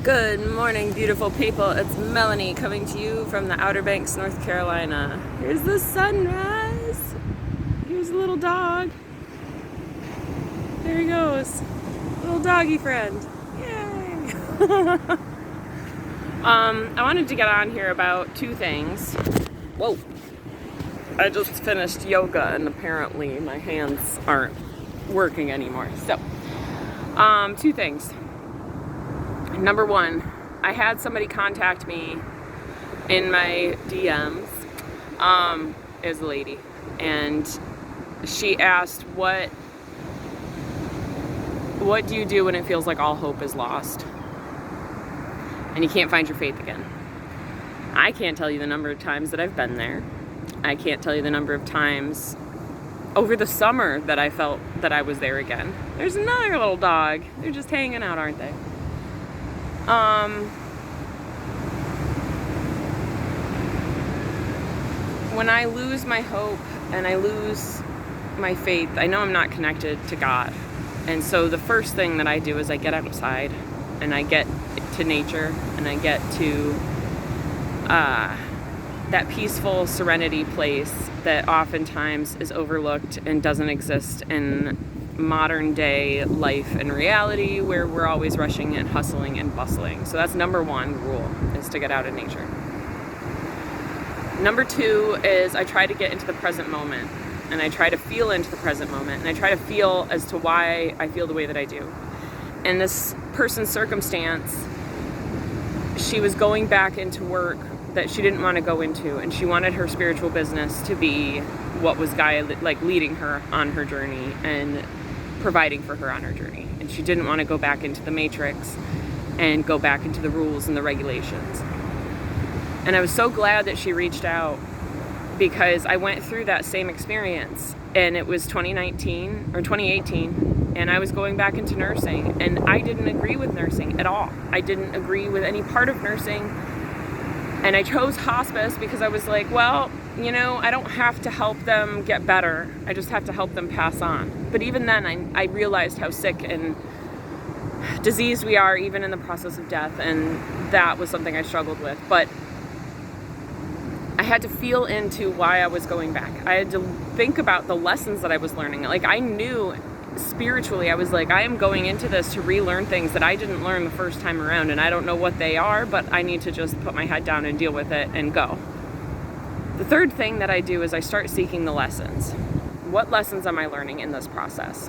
Good morning, beautiful people. It's Melanie coming to you from the Outer Banks, North Carolina. Here's the sunrise. Here's a little dog. There he goes. Little doggy friend. Yay! I wanted to get on here about two things. Whoa. I just finished yoga and apparently my hands aren't working anymore. So, two things. Number one, I had somebody contact me in my DMs. It was a lady, and she asked, what do you do when it feels like all hope is lost and you can't find your faith again? I can't tell you the number of times that I've been there. I can't tell you the number of times over the summer that I felt that I was there again. There's another little dog. They're just hanging out, aren't they? When I lose my hope and I lose my faith, I know I'm not connected to God. And so the first thing that I do is I get outside and I get to nature and I get to that peaceful serenity place that oftentimes is overlooked and doesn't exist in modern day life and reality, where we're always rushing and hustling and bustling. So that's number one rule, is to get out in nature. Number two is I try to get into the present moment, and I try to feel into the present moment, and I try to feel as to why I feel the way that I do. In this person's circumstance, she was going back into work that she didn't want to go into, and she wanted her spiritual business to be what was leading her on her journey and providing for her on her journey. And she didn't want to go back into the matrix and go back into the rules and the regulations. And I was so glad that she reached out, because I went through that same experience, and it was 2018, and I was going back into nursing, and I didn't agree with nursing at all. I didn't agree with any part of nursing. And I chose hospice because I was like, well, I don't have to help them get better. I just have to help them pass on. But even then, I realized how sick and diseased we are, even in the process of death. And that was something I struggled with. But I had to feel into why I was going back. I had to think about the lessons that I was learning. Like, I knew spiritually, I was like, I am going into this to relearn things that I didn't learn the first time around, and I don't know what they are, but I need to just put my head down and deal with it and go. The third thing that I do is I start seeking the lessons. What lessons am I learning in this process?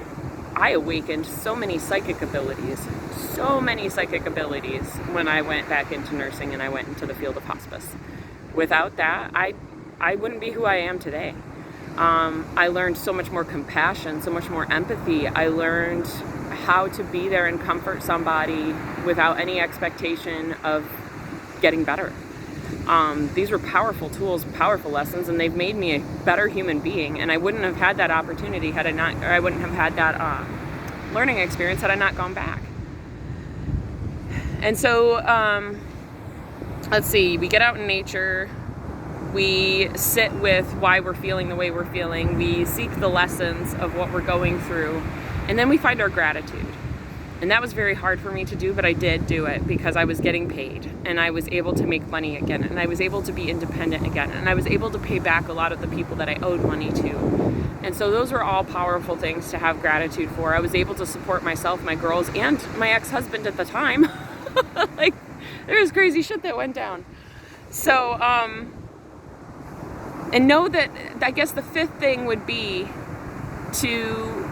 I awakened so many psychic abilities when I went back into nursing and I went into the field of hospice. Without that, I wouldn't be who I am today. I learned so much more compassion, so much more empathy. I learned how to be there and comfort somebody without any expectation of getting better. These were powerful tools, powerful lessons, and they've made me a better human being. And I wouldn't have had that opportunity had I not, or I wouldn't have had that learning experience had I not gone back. And so, let's see, we get out in nature. We sit with why we're feeling the way we're feeling. We seek the lessons of what we're going through. And then we find our gratitude. And that was very hard for me to do, but I did do it because I was getting paid. And I was able to make money again. And I was able to be independent again. And I was able to pay back a lot of the people that I owed money to. And so those were all powerful things to have gratitude for. I was able to support myself, my girls, and my ex-husband at the time. Like, there was crazy shit that went down. So, and know that, I guess the fifth thing would be to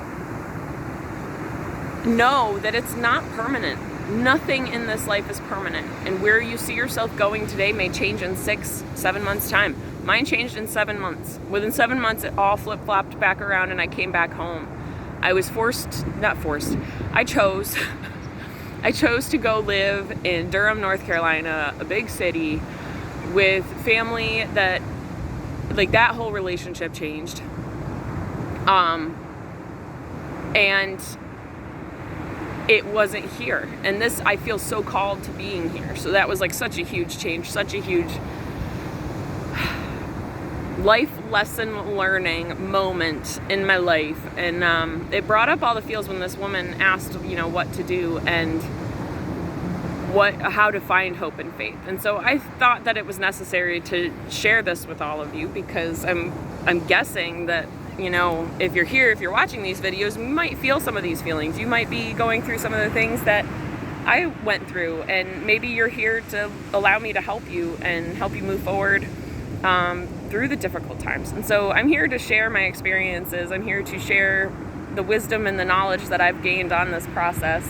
know that it's not permanent. Nothing in this life is permanent. And where you see yourself going today may change in 6-7 months' time. Mine changed in 7 months. Within 7 months, it all flip-flopped back around and I came back home. I chose to go live in Durham, North Carolina, a big city, with family that, that whole relationship changed. And it wasn't here. And this, I feel so called to being here. So that was such a huge change, such a huge life lesson learning moment in my life. And it brought up all the feels when this woman asked, what to do. And how to find hope and faith. And so I thought that it was necessary to share this with all of you, because I'm guessing that, you know, if you're watching these videos, you might feel some of these feelings. You might be going through some of the things that I went through, and maybe you're here to allow me to help you and help you move forward through the difficult times. And so I'm here to share my experiences. I'm here to share the wisdom and the knowledge that I've gained on this process.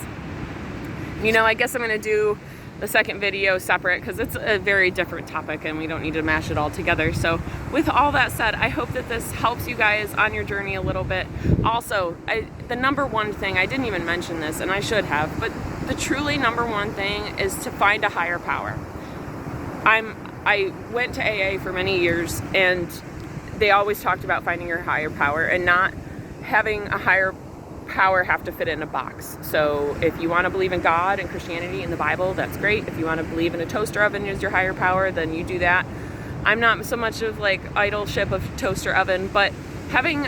You know, I guess I'm going to do the second video separate, because it's a very different topic and we don't need to mash it all together. So with all that said, I hope that this helps you guys on your journey a little bit. Also, the number one thing, I didn't even mention this, and I should have, but the truly number one thing is to find a higher power. I went to AA for many years, and they always talked about finding your higher power and not having a higher power have to fit in a box. So if you want to believe in God and Christianity and the Bible, that's great. If you want to believe in a toaster oven as your higher power, then you do that. I'm not so much of like idolship of toaster oven, but having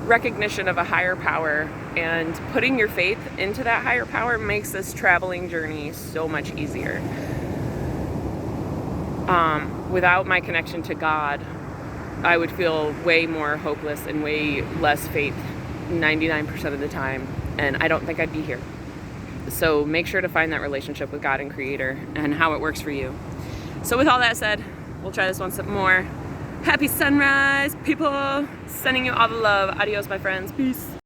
recognition of a higher power and putting your faith into that higher power makes this traveling journey so much easier. Without my connection to God, I would feel way more hopeless and way less faith 99% of the time, and I don't think I'd be here. So make sure to find that relationship with God and Creator and how it works for you. So with all that said, we'll try this one some more. Happy sunrise, people! Sending you all the love. Adios, my friends. Peace.